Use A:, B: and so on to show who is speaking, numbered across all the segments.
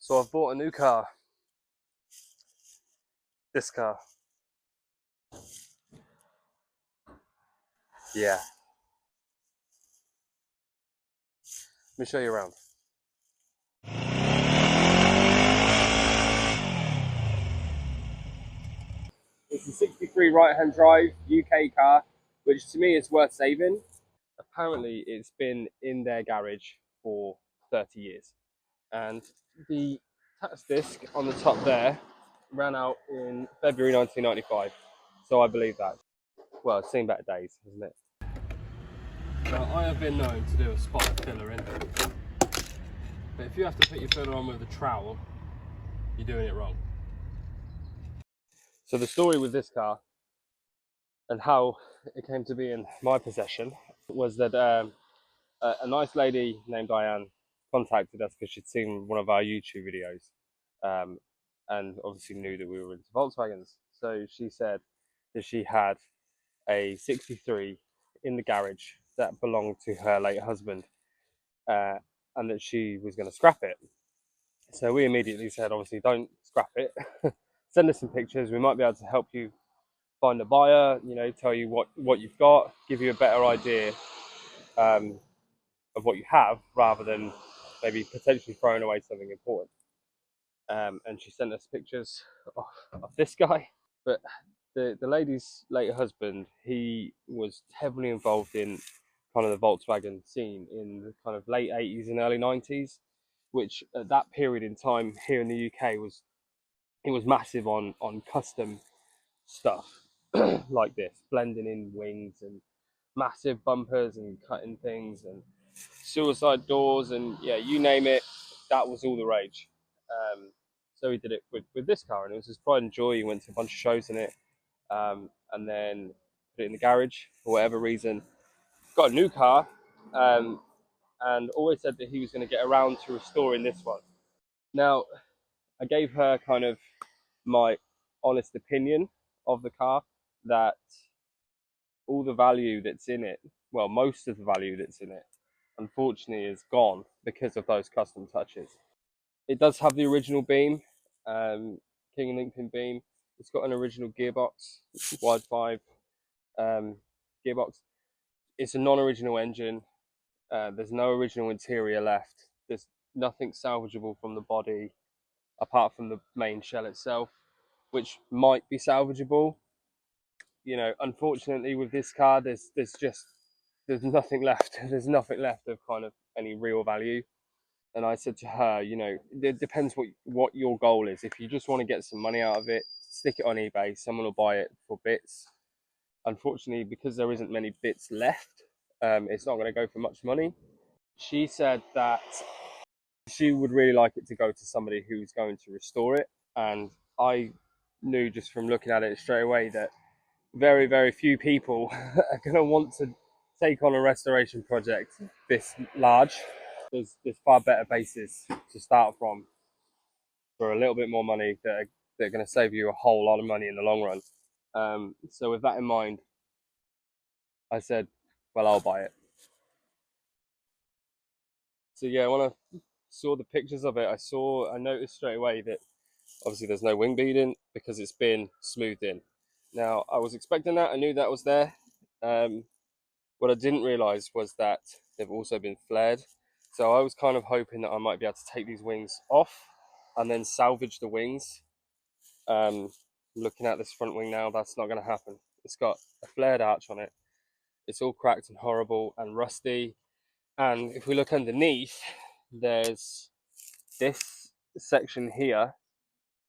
A: So I've bought a new car. This car. Yeah. Let me show you around. It's a 63 right-hand drive UK car, which to me is worth saving. Apparently it's been in their garage for 30 years. And the tax disc on the top there ran out in February 1995. So I believe that. Well, it's seen better days, hasn't it? Now, I have been known to do a spot of filler in. But if you have to put your filler on with a trowel, you're doing it wrong. So the story with this car and how it came to be in my possession was that a nice lady named Diane contacted us because she'd seen one of our YouTube videos and obviously knew that we were into Volkswagens. So she said that she had a 63 in the garage that belonged to her late husband and that she was going to scrap it. So we immediately said, obviously, don't scrap it. Send us some pictures. We might be able to help you find a buyer, you know, tell you what you've got, give you a better idea of what you have, rather than maybe potentially throwing away something important. And she sent us pictures of this guy. But the lady's late husband, he was heavily involved in kind of the Volkswagen scene in the kind of late 80s and early 90s, which at that period in time here in the UK was massive on custom stuff like this, blending in wings and massive bumpers and cutting things and suicide doors and yeah, you name it, that was all the rage. So he did it with this car, and it was his pride and joy. He went to a bunch of shows in it, and then put it in the garage for whatever reason. Got a new car, and always said that he was going to get around to restoring this one. Now, I gave her kind of my honest opinion of the car, that all the value that's in it, well, most of the value that's in it, unfortunately is gone because of those custom touches. It does have the original beam, King and Linkpin beam. It's got an original gearbox, wide 5 gearbox. It's a non-original engine. There's no original interior left. There's nothing salvageable from the body apart from the main shell itself, which might be salvageable. You know, unfortunately with this car, there's nothing left. There's nothing left of kind of any real value. And I said to her, you know, it depends what your goal is. If you just want to get some money out of it, stick it on eBay. Someone will buy it for bits. Unfortunately, because there isn't many bits left, it's not going to go for much money. She said that she would really like it to go to somebody who's going to restore it. And I knew just from looking at it straight away that very, very few people are going to want to take on a restoration project this large. There's far better bases to start from for a little bit more money that are going to save you a whole lot of money in the long run. So with that in mind, I said, well, I'll buy it. So yeah, when I saw the pictures of it, I noticed straight away that obviously there's no wing beading because it's been smoothed in. Now, I was expecting that. I knew that was there. What I didn't realise was that they've also been flared. So I was kind of hoping that I might be able to take these wings off and then salvage the wings. Looking at this front wing now, that's not going to happen. It's got a flared arch on it. It's all cracked and horrible and rusty. And if we look underneath, there's this section here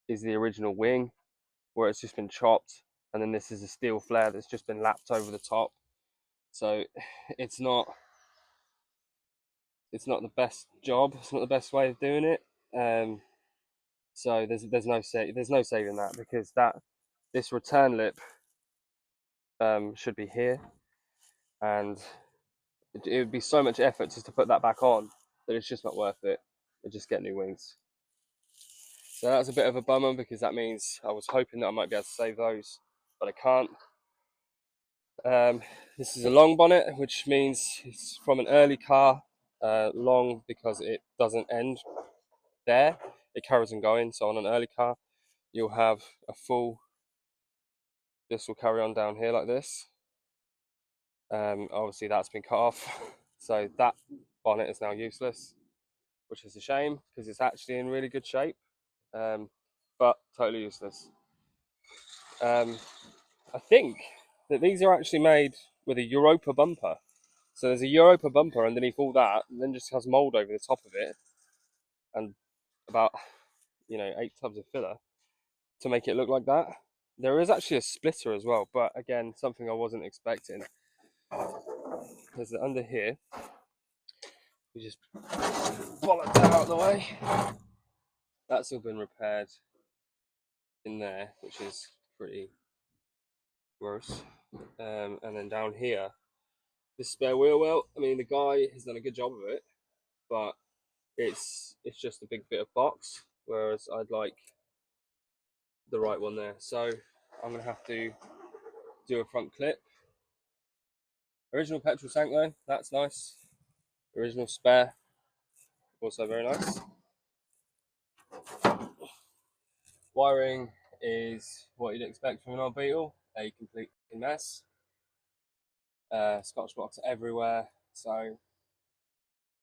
A: is the original wing where it's just been chopped. And then this is a steel flare that's just been lapped over the top. So it's not the best job. It's not the best way of doing it. So there's no saving that, because this return lip should be here, and it would be so much effort just to put that back on that it's just not worth it. I just get new wings. So that's a bit of a bummer, because that means I was hoping that I might be able to save those, but I can't. This is a long bonnet, which means it's from an early car. Long because it doesn't end there. it carries on going. So on an early car, you'll have a full, this will carry on down here like this. Obviously that's been cut off, so that bonnet is now useless, which is a shame because it's actually in really good shape, but totally useless. I think that these are actually made with a Europa bumper. So there's a Europa bumper underneath all that, and then just has mould over the top of it, and about 8 tubs of filler to make it look like that. There is actually a splitter as well, but again, something I wasn't expecting. Because under here, we just bollocks that out of the way. That's all been repaired in there, which is pretty gross. And then down here, this spare wheel well, I mean, the guy has done a good job of it, but it's just a big bit of box, whereas I'd like the right one there. So I'm gonna have to do a front clip. Original petrol tank though, that's nice. Original spare, also very nice. Wiring is what you'd expect from an old Beetle, a complete mess. Scotch blocks everywhere, so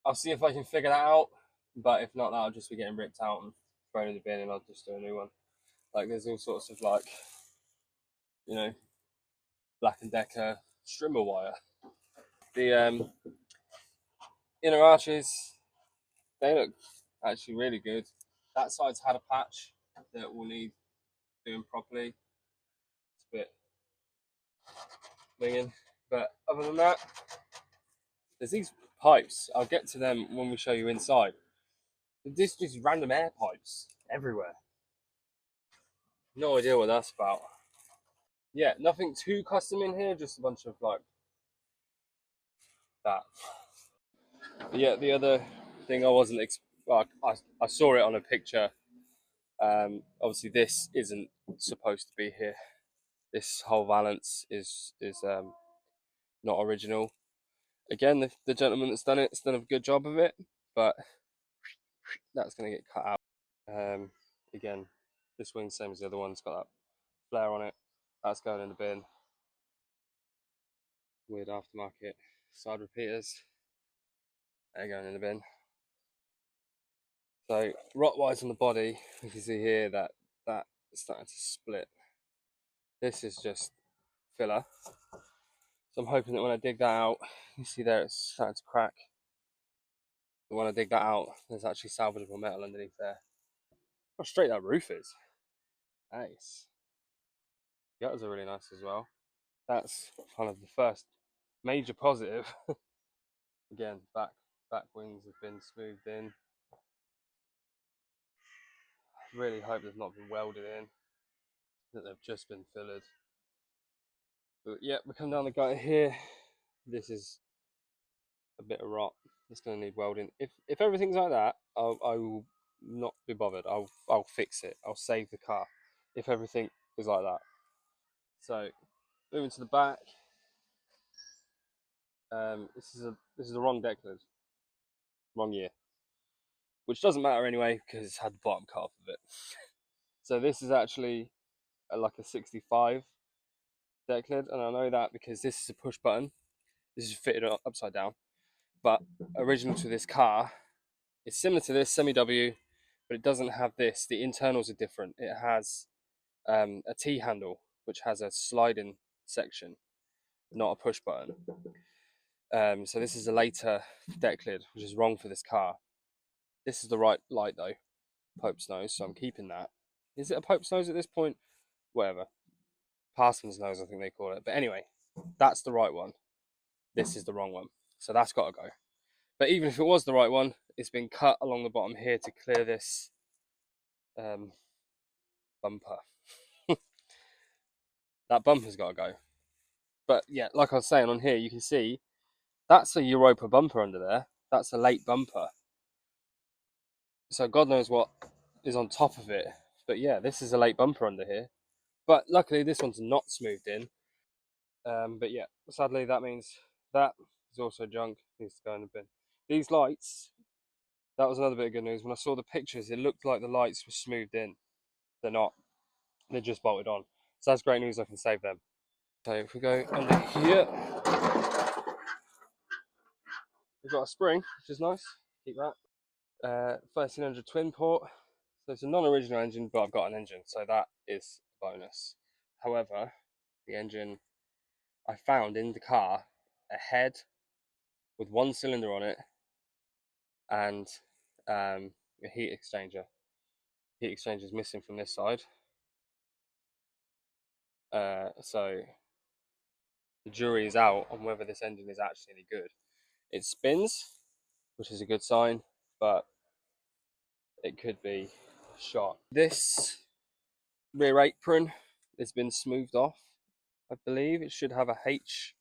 A: I'll see if I can figure that out, but if not, that'll just be getting ripped out and thrown in the bin, and I'll just do a new one. Like, there's all sorts of, like, Black & Decker strimmer wire. The inner arches, they look actually really good. That side's had a patch that will need doing properly. It's a bit minging, but other than that, there's these pipes. I'll get to them when we show you inside. There's just random air pipes everywhere. No idea what that's about. Yeah, nothing too custom in here, just a bunch of like that. But yeah, the other thing I wasn't I saw it on a picture. Obviously, this isn't supposed to be here. This whole valance is not original. Again, the gentleman that's done it's done a good job of it, but that's going to get cut out. Again, this wing's same as the other one. It's got that flare on it. That's going in the bin. Weird aftermarket side repeaters. They're going in the bin. So rot-wise on the body, you can see here that is starting to split. This is just filler. So I'm hoping that when I dig that out, you see there it's starting to crack. But when I dig that out, there's actually salvageable metal underneath there. How straight that roof is. Nice. The gutters are really nice as well. That's kind of the first major positive. Again, back wings have been smoothed in. Really hope they've not been welded in, that they've just been fillered. But yeah, we come down the gutter here. This is a bit of rot. It's going to need welding. If everything's like that, I will not be bothered. I'll fix it. I'll save the car if everything is like that. So moving to the back. This is the wrong deck lid, wrong year, which doesn't matter anyway because it's had the bottom cut off of it. So this is actually like a 65 deck lid, and I know that because this is a push button. This is fitted upside down, but original to this car, it's similar to this semi-W, but it doesn't have this. The internals are different. It has a T handle, which has a sliding section, not a push button. So this is a later deck lid, which is wrong for this car. This is the right light though, Pope's nose, so I'm keeping that. Is it a Pope's nose at this point? Whatever. Parson's nose, I think they call it. But anyway, that's the right one. This is the wrong one. So that's got to go. But even if it was the right one, it's been cut along the bottom here to clear this bumper. That bumper's got to go. But yeah, like I was saying on here, you can see that's a Europa bumper under there. That's a late bumper. So God knows what is on top of it. But yeah, this is a late bumper under here. But luckily this one's not smoothed in. But yeah, sadly that means that is also junk. Needs to go in the bin. These lights That was another bit of good news. When I saw the pictures, it looked like the lights were smoothed in. They're not. They're just bolted on. So that's great news. I can save them. So if we go under here, we've got a spring, which is nice. Keep that. 1300 twin port. So it's a non-original engine, but I've got an engine, so that is a bonus. However, the engine I found in the car, a head with one cylinder on it, and a heat exchanger. Heat exchanger is missing from this side. So the jury is out on whether this engine is actually any good. It spins, which is a good sign, but it could be shot. This rear apron has been smoothed off. I believe it should have a H,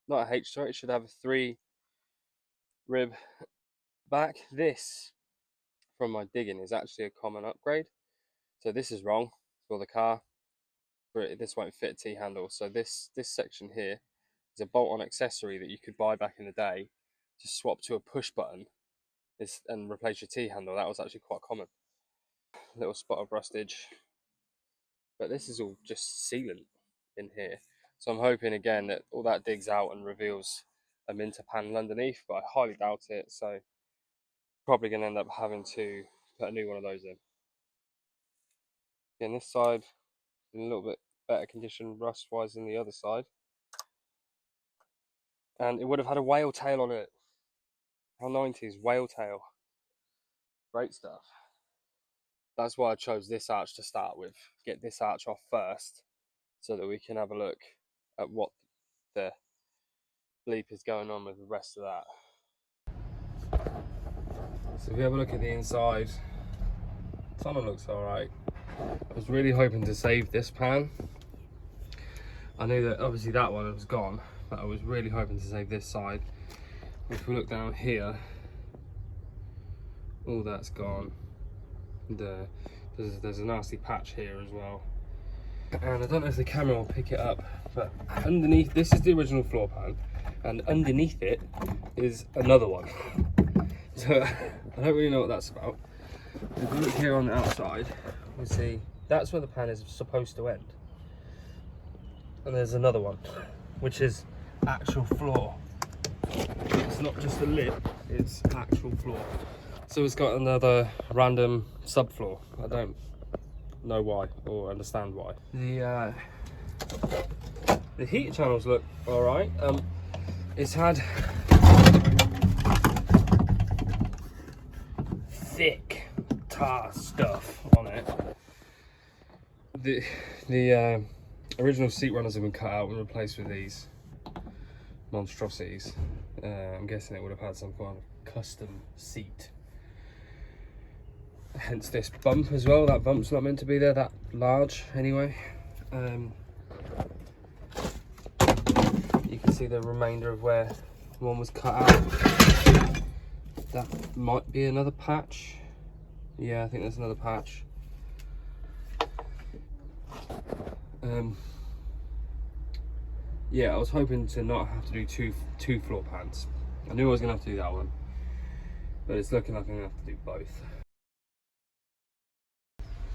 A: not a H, sorry, it should have a 3 rib back. This, from my digging, is actually a common upgrade. So this is wrong for the car. This won't fit a T-handle. So this section here is a bolt-on accessory that you could buy back in the day to swap to a push button and replace your T-handle. That was actually quite common. Little spot of rustage. But this is all just sealant in here. So I'm hoping again that all that digs out and reveals a Minter panel underneath, but I highly doubt it. So probably going to end up having to put a new one of those in. Again, this side in a little bit better condition rust wise than the other side. And it would have had a whale tail on it. How 90s, whale tail. Great stuff. That's why I chose this arch to start with. Get this arch off first so that we can have a look at what the bleep is going on with the rest of that. So if you have a look at the inside, tunnel looks alright. I was really hoping to save this pan. I knew that obviously that one was gone, but I was really hoping to save this side. If we look down here, all that's gone. There's a nasty patch here as well. And I don't know if the camera will pick it up, but underneath, this is the original floor pan, and underneath it is another one. So I don't really know what that's about. If we look here on the outside, we see that's where the pan is supposed to end. And there's another one, which is actual floor. It's not just a lip, it's actual floor. So it's got another random subfloor. I don't know why or understand why. The heat channels look alright. It's had thick tar stuff on it. The original seat runners have been cut out and replaced with these monstrosities. I'm guessing it would have had some kind of custom seat. Hence this bump as well. That bump's not meant to be there that large anyway. You can see the remainder of where one was cut out. That might be another patch. Yeah, I think there's another patch. Yeah, I was hoping to not have to do two floor pans. I knew I was going to have to do that one, but it's looking like I'm going to have to do both.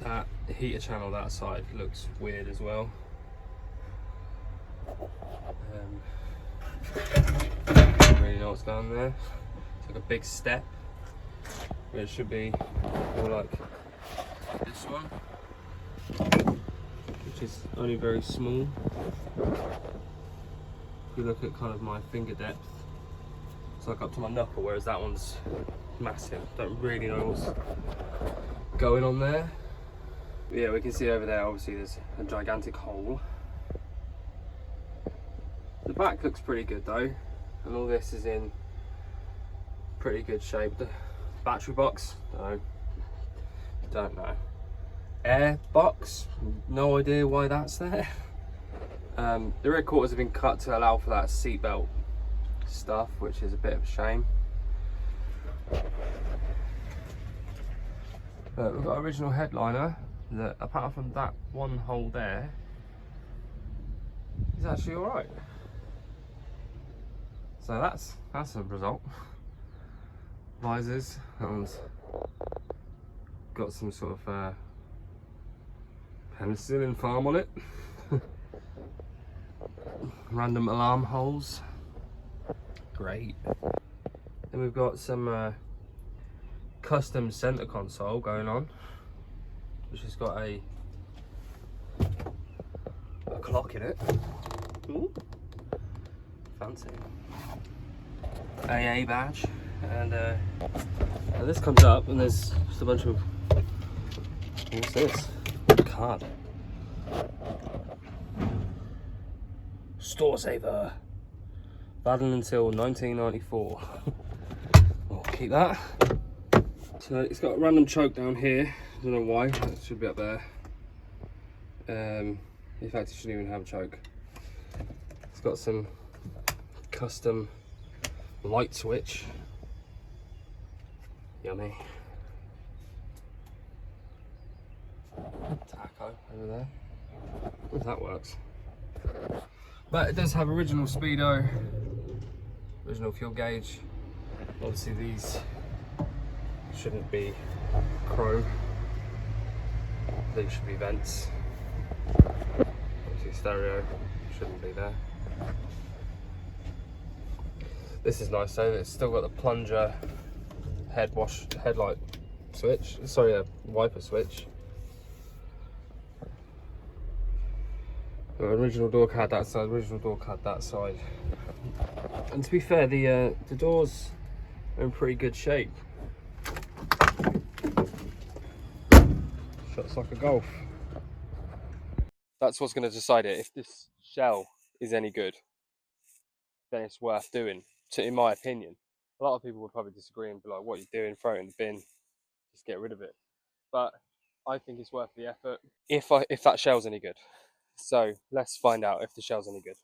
A: That heater channel that side looks weird as well. Don't really know what's going on there. It's like a big step, but it should be more like this one, which is only very small. If you look at kind of my finger depth, it's like up to my knuckle, whereas that one's massive. Don't really know what's going on there. But yeah, we can see over there, obviously there's a gigantic hole. The back looks pretty good though, and all this is in pretty good shape. The battery box, don't know. Air box, no idea why that's there. The rear quarters have been cut to allow for that seatbelt stuff, which is a bit of a shame. But we've got original headliner that, apart from that one hole there, is actually alright. So that's a result. visors. That one's got some sort of penicillin farm on it. Random alarm holes. Great. Then we've got some custom center console going on, which has got a clock in it. Ooh. Fancy. AA badge, and this comes up and there's just a bunch of, what's this? Card. Store saver. Valid until 1994. I'll keep that. So it's got a random choke down here. I don't know why. It should be up there. In fact, it shouldn't even have a choke. It's got some custom light switch. Yummy. Taco over there. If that works. But it does have original speedo, original fuel gauge. Obviously these shouldn't be chrome. These should be vents. Obviously stereo shouldn't be there. This is nice though, it's still got the plunger headlight switch, sorry, a wiper switch. The original door had that side, original door had that side. And to be fair, the doors are in pretty good shape. Shuts like a Golf. That's what's going to decide it. If this shell is any good, then it's worth doing, in my opinion. A lot of people would probably disagree and be like, what are you doing? Throw it in the bin, just get rid of it. But I think it's worth the effort if that shell's any good. So let's find out if the shell's any good.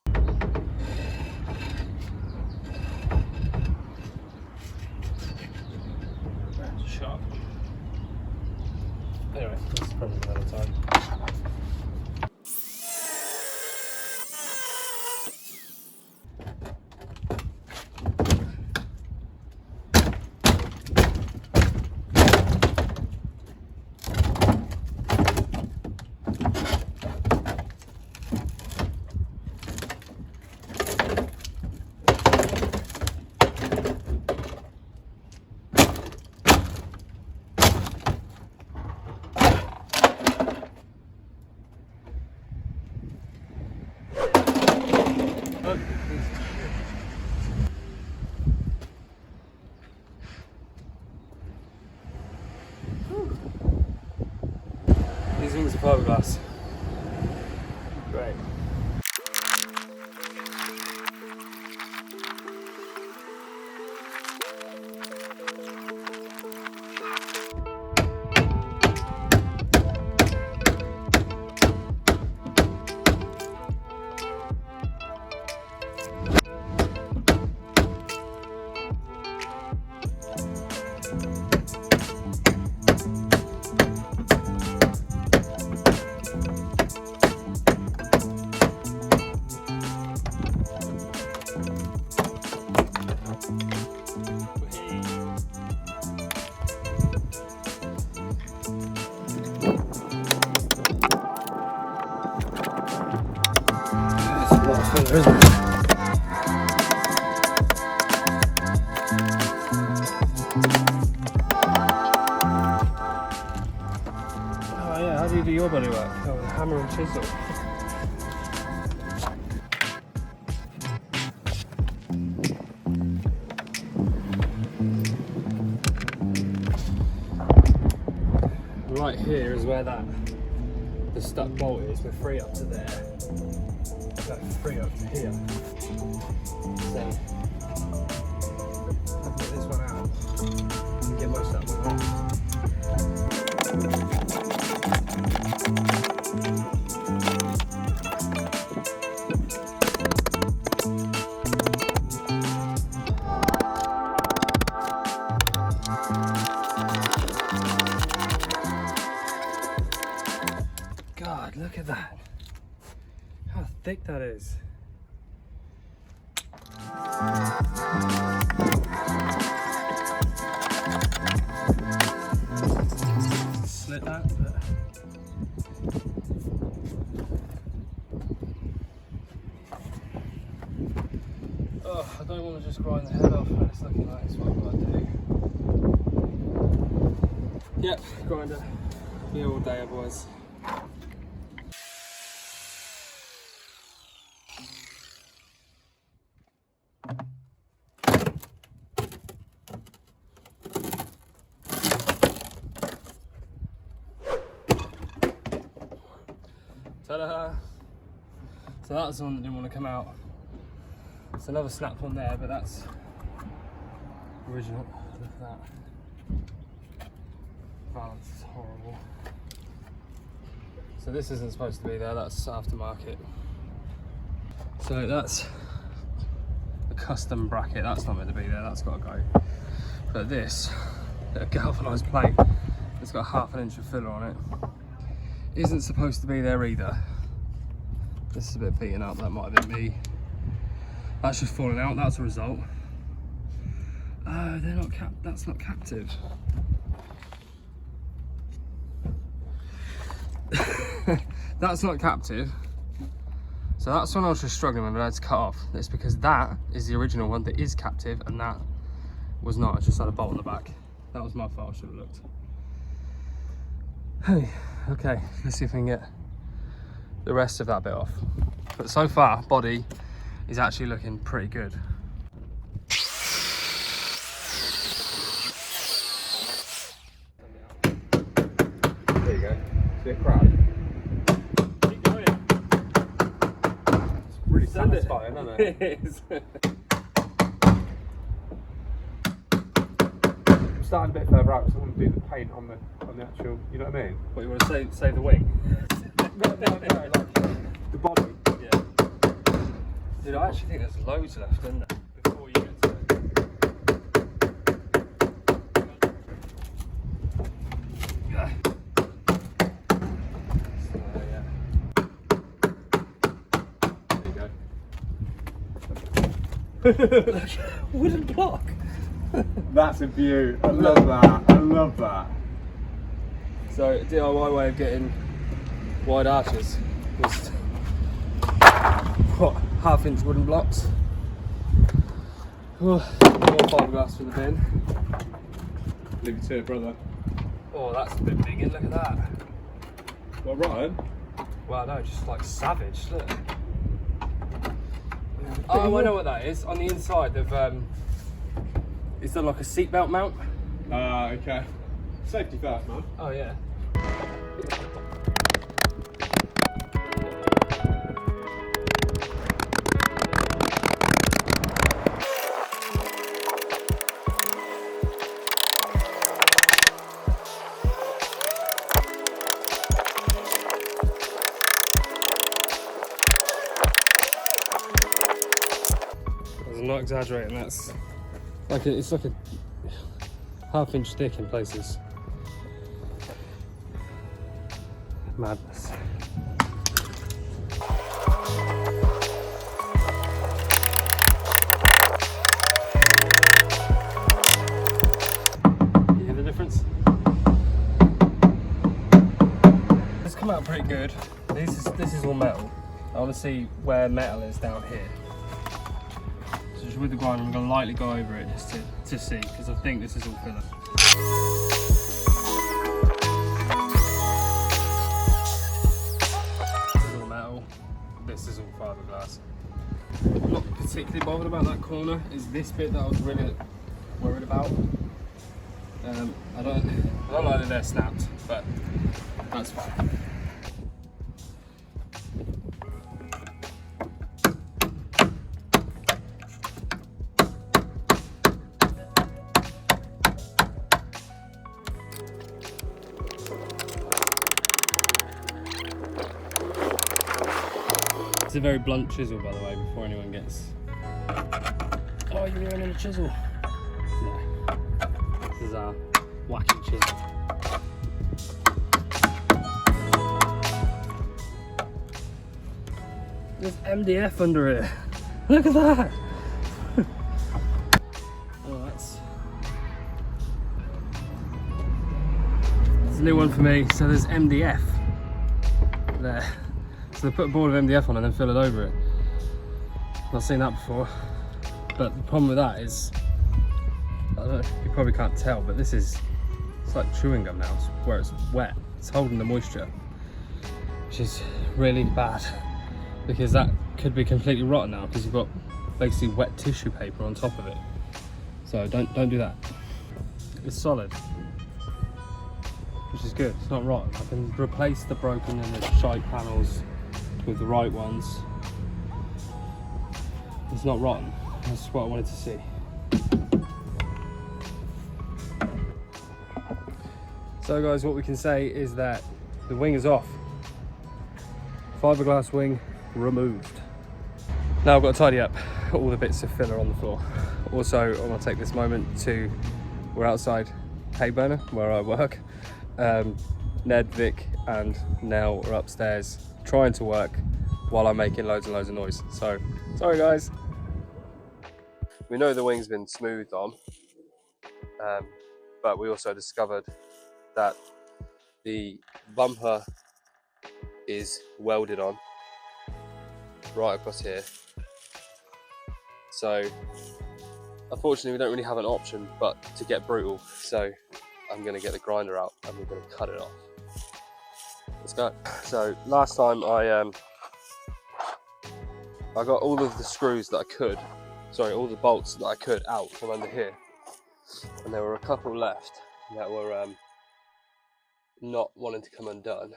A: That's a shot. Anyway, that's probably another time. These wings are fiberglass. Great. Isn't it? Oh yeah, how do you do your body work? Oh, with a hammer and chisel. Right here is where the stuck bolt is. We're free up to there. That's free up to here. So I can get this one out and get most of that one off. God, look at that. How thick that is. bit that, but oh, I don't want to just grind the head off when it's looking like it's what I've got to do. Yep, grinder. Be all day otherwise. Ta-da! So that's the one that didn't want to come out. It's another snap on there, but that's original. Look at that. Valance is horrible. So this isn't supposed to be there, that's aftermarket. So that's a custom bracket, that's not meant to be there, that's got to go. But this, a galvanised plate, it's got 1/2 inch of filler on it, isn't supposed to be there either. This is a bit beaten up, that might have been me. That's just falling out, that's a result. Oh, they're not that's not captive. That's not captive. So that's one I was just struggling with, I had to cut off. It's because that is the original one that is captive and that was not. I just had a bolt on the back. That was my fault, I should have looked. Hey, okay, let's see if we can get the rest of that bit off. But so far, body is actually looking pretty good. There you go. See a crowd. Keep going. It's really satisfying, isn't it? It is.
B: I'm starting a bit further out because I want to do the paint on the actual, you know what I mean?
A: What, you want to say the wing?
B: No, like the body.
A: Yeah. Dude, I actually think there's loads left, isn't there? Before you get to it. Yeah. So, yeah. There you go. Wooden block.
B: That's a beaut. I love that. I love that.
A: So, DIY way of getting wide arches was what, 1/2 inch wooden blocks. Oh, more fiberglass for the bin.
B: Leave it to it, brother.
A: Oh, that's a bit big, look at that.
B: Well, Ryan?
A: Well, no, just like savage, look. Oh, I know what that is. On the inside, they've it's done like a seatbelt mount.
B: Ah, okay. Safety first, man.
A: Oh yeah. I'm not exaggerating, that's like it's like a 1/2 inch thick in places. Madness. You hear the difference? It's come out pretty good. This is all metal. I want to see where metal is down here. So just with the grinder, I'm going to lightly go over it just to see, because I think this is all filler. This is all metal. This is all fiberglass. I'm not particularly bothered about that corner. It's this bit that I was really worried about. I don't like that they're snapped, but that's fine. It's a very blunt chisel, by the way, before anyone gets... Oh, you're running a chisel. No. This is our wacky chisel. There's MDF under it. Look at that! Oh, that's It's a new one for me. So there's MDF there. So they put a board of MDF on and then fill it over it. Not seen that before. But the problem with that is, I don't know, you probably can't tell, but it's like chewing gum now, where it's wet. It's holding the moisture, which is really bad because that could be completely rotten now because you've got basically wet tissue paper on top of it. So don't do that. It's solid, which is good. It's not rotten. I can replace the broken and the shite panels with the right ones. It's not rotten. That's what I wanted to see. So guys, what we can say is that the wing is off. Fiberglass wing removed. Now I've got to tidy up all the bits of filler on the floor. Also, I want to take this moment to, we're outside hay burner where I work. Ned, Vic and Nell are upstairs trying to work while I'm making loads and loads of noise. So, sorry guys. We know the wing's been smoothed on, but we also discovered that the bumper is welded on right across here. So unfortunately we don't really have an option but to get brutal. So I'm going to get the grinder out and we're going to cut it off. Let's go. So last time I got all of the screws that I could, sorry, all the bolts that I could out from under here, and there were a couple left that were not wanting to come undone.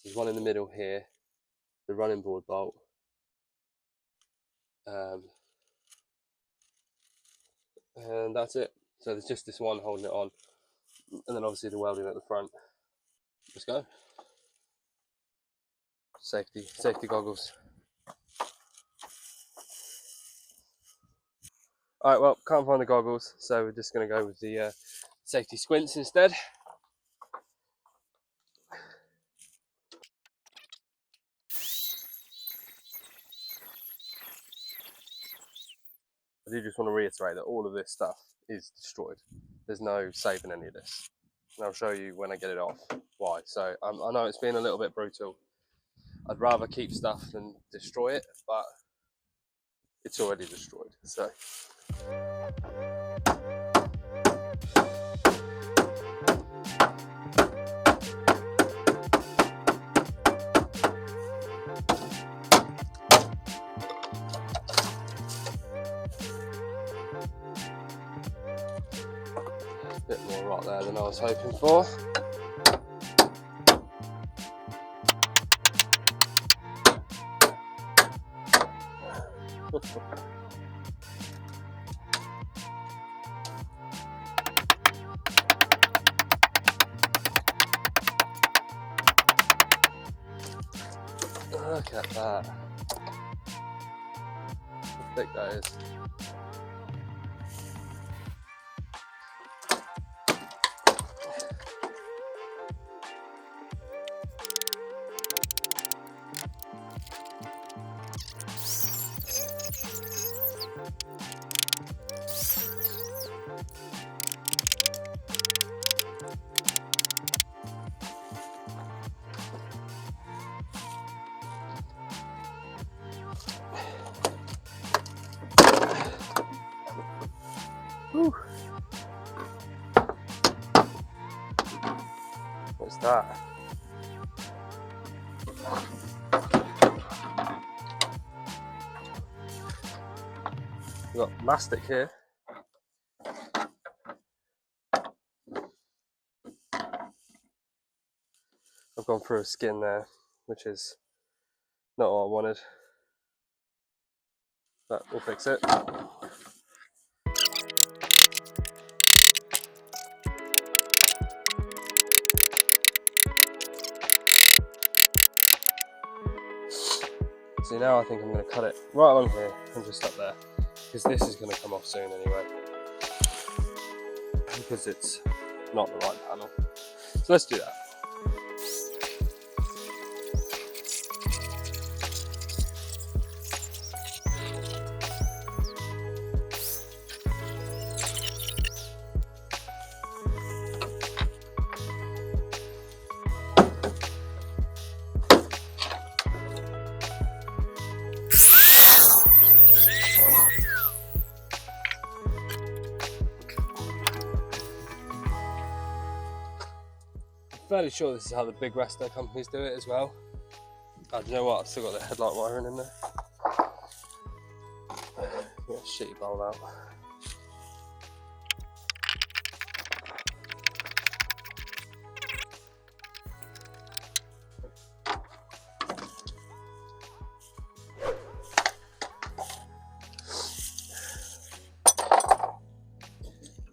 A: There's one in the middle here, the running board bolt, and that's it. So there's just this one holding it on, and then obviously the welding at the front. Let's go. Safety goggles. Alright, well, can't find the goggles, so we're just going to go with the safety squints instead. I do just want to reiterate that all of this stuff is destroyed. There's no saving any of this. And I'll show you when I get it off why. So I know it's been a little bit brutal. I'd rather keep stuff than destroy it, but it's already destroyed. So. Bit more rot there than I was hoping for. Look at that. How thick that is. Whew. What's that? We've got mastic here. I've gone through a skin there, which is not what I wanted, but we'll fix it. See, now I think I'm going to cut it right along here and just up there, because this is going to come off soon anyway, because it's not the right panel. So let's do that. fairly sure this is how the big resto companies do it as well. Oh, do you know what? I've still got the headlight wiring in there. Get a shitty bowl out.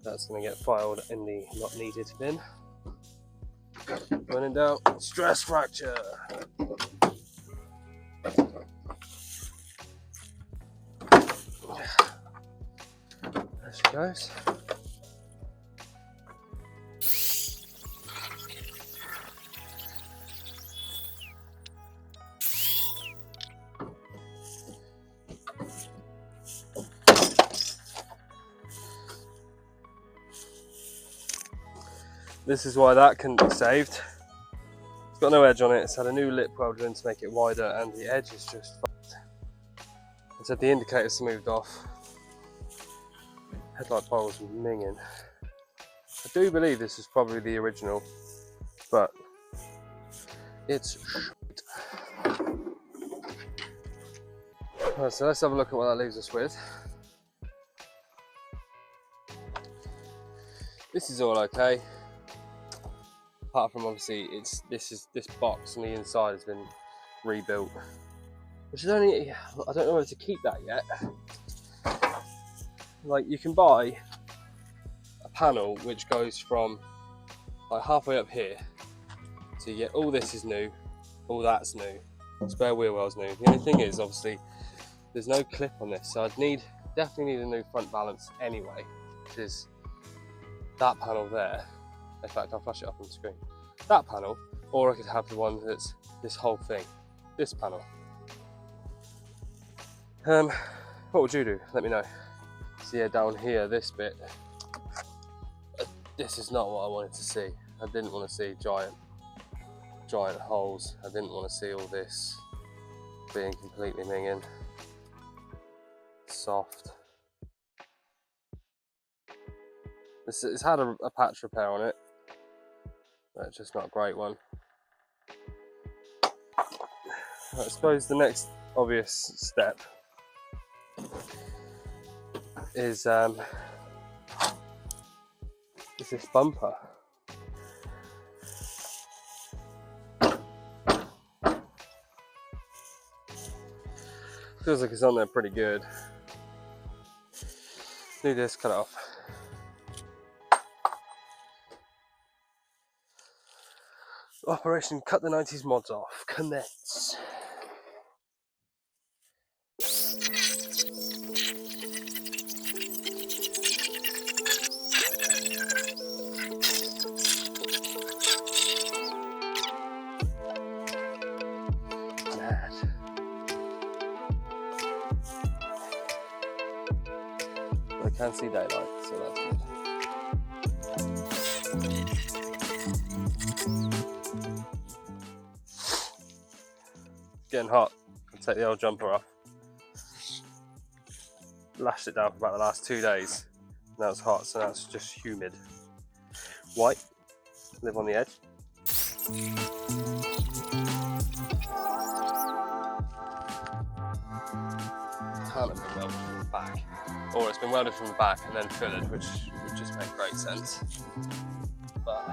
A: That's going to get filed in the not needed bin. When in doubt, stress fracture. There she goes. This is why that couldn't be saved. It's got no edge on it, it's had a new lip welded in to make it wider, and the edge is just fucked. It said the indicator's moved off. Headlight bowl's minging. I do believe this is probably the original, but it's shit. Right, so let's have a look at what that leaves us with. This is all okay. Apart from obviously this box on the inside has been rebuilt, which is only, I don't know whether to keep that yet. Like, you can buy a panel which goes from like halfway up here, so you get all this is new, all that's new, spare wheel well's new. The only thing is, obviously there's no clip on this, so I'd definitely need a new front balance anyway, which is that panel there. In fact, I'll flash it up on the screen. That panel, or I could have the one that's this whole thing, this panel. What would you do? Let me know. So yeah, down here, this bit, this is not what I wanted to see. I didn't want to see giant holes. I didn't want to see all this being completely minging. Soft. It's had a patch repair on it. That's just not a great one. I suppose the next obvious step is this bumper. Feels like it's on there pretty good. Do this, cut it off. Operation Cut the 90s Mods Off. Commence. Mad. I can see daylight, so that's good. Getting hot. I'll take the old jumper off. Lashed it down for about the last 2 days. Now it's hot, so now it's just humid. White, live on the edge. Can't have been welded from the back. Or it's been welded from the back and then fillered, which would just make great sense. But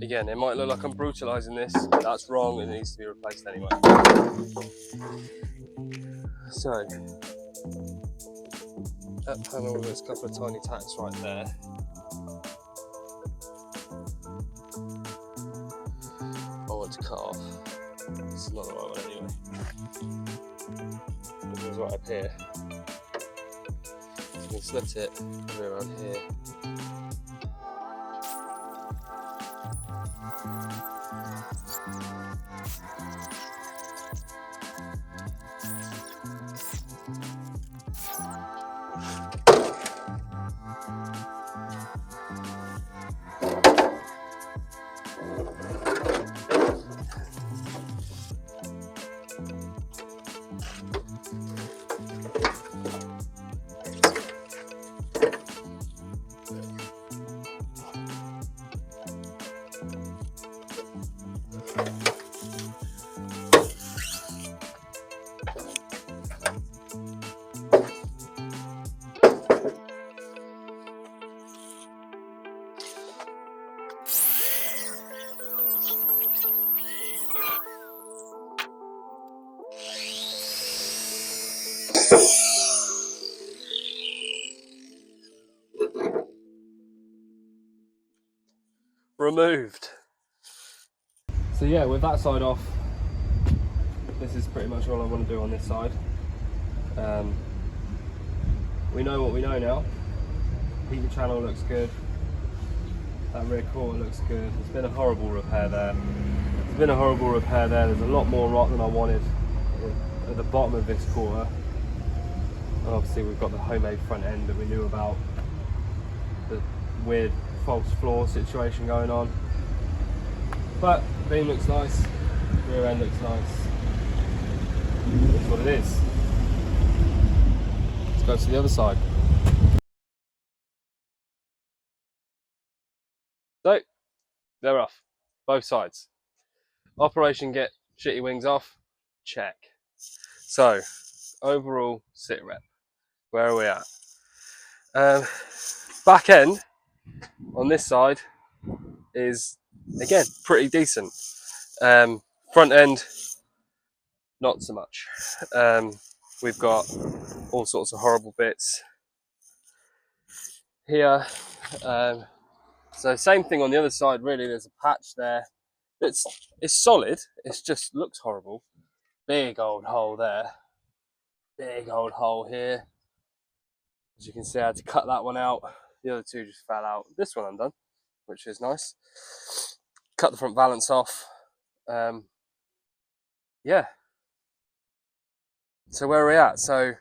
A: again, it might look like I'm brutalising this, but that's wrong, it needs to be replaced anyway. So, that panel, there's a couple of tiny tacks right there. I want to cut off. This is not the right one anyway. It goes right up here. You can slit it around here. Removed. So yeah, with that side off, this is pretty much all I want to do on this side. We know what we know now. Heater channel looks good. That rear quarter looks good. There's been a horrible repair there. There's a lot more rot than I wanted at the bottom of this quarter. And obviously we've got the homemade front end that we knew about. The weird false floor situation going on. But beam looks nice. Rear end looks nice. That's what it is. Let's go to the other side. So, they're off. Both sides. Operation get shitty wings off. Check. So, overall sit rep. Where are we at? Back end on this side is, again, pretty decent. Front end, not so much. We've got all sorts of horrible bits here. So same thing on the other side, really. There's a patch there. It's solid. It just looks horrible. Big old hole there. Big old hole here. As you can see, I had to cut that one out. The other two just fell out. This one I'm done, which is nice. Cut the front valance off. Yeah. So where are we at? So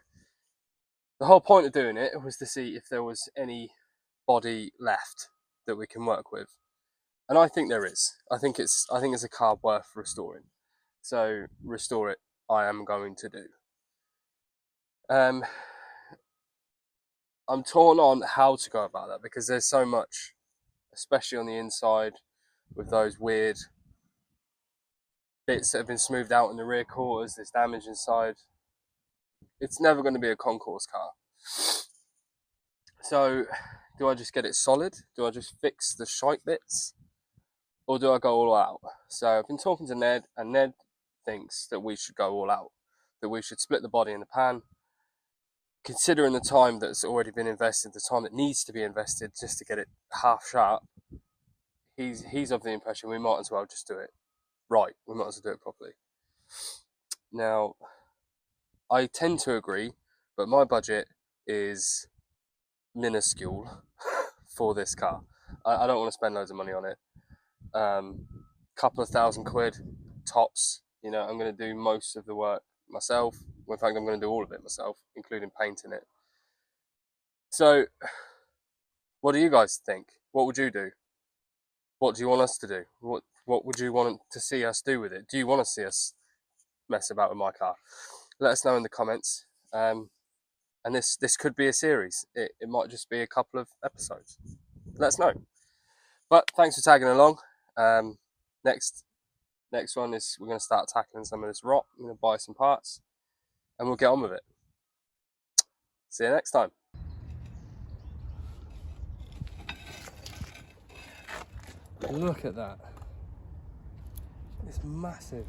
A: the whole point of doing it was to see if there was any body left that we can work with, and I think there is. I think it's a car worth restoring. So restore it, I am going to do. I'm torn on how to go about that because there's so much, especially on the inside, with those weird bits that have been smoothed out in the rear quarters. There's damage inside. It's never going to be a concourse car. So, do I just get it solid? Do I just fix the shite bits? Or do I go all out? So I've been talking to Ned, and Ned thinks that we should go all out. That we should split the body in the pan. Considering the time that's already been invested, the time that needs to be invested just to get it half sharp, he's of the impression we might as well just do it right. We might as well do it properly. Now, I tend to agree, but my budget is minuscule for this car. I don't want to spend loads of money on it. Couple of £1,000 tops. You know, I'm going to do most of the work myself. In fact, I'm going to do all of it myself, including painting it. So, what do you guys think? What would you do? What do you want us to do? What would you want to see us do with it? Do you want to see us mess about with my car? Let us know in the comments. And this could be a series. It might just be a couple of episodes. Let us know. But thanks for tagging along. Next one is we're going to start tackling some of this rot. I'm going to buy some parts and we'll get on with it. See you next time. Look at that. It's massive.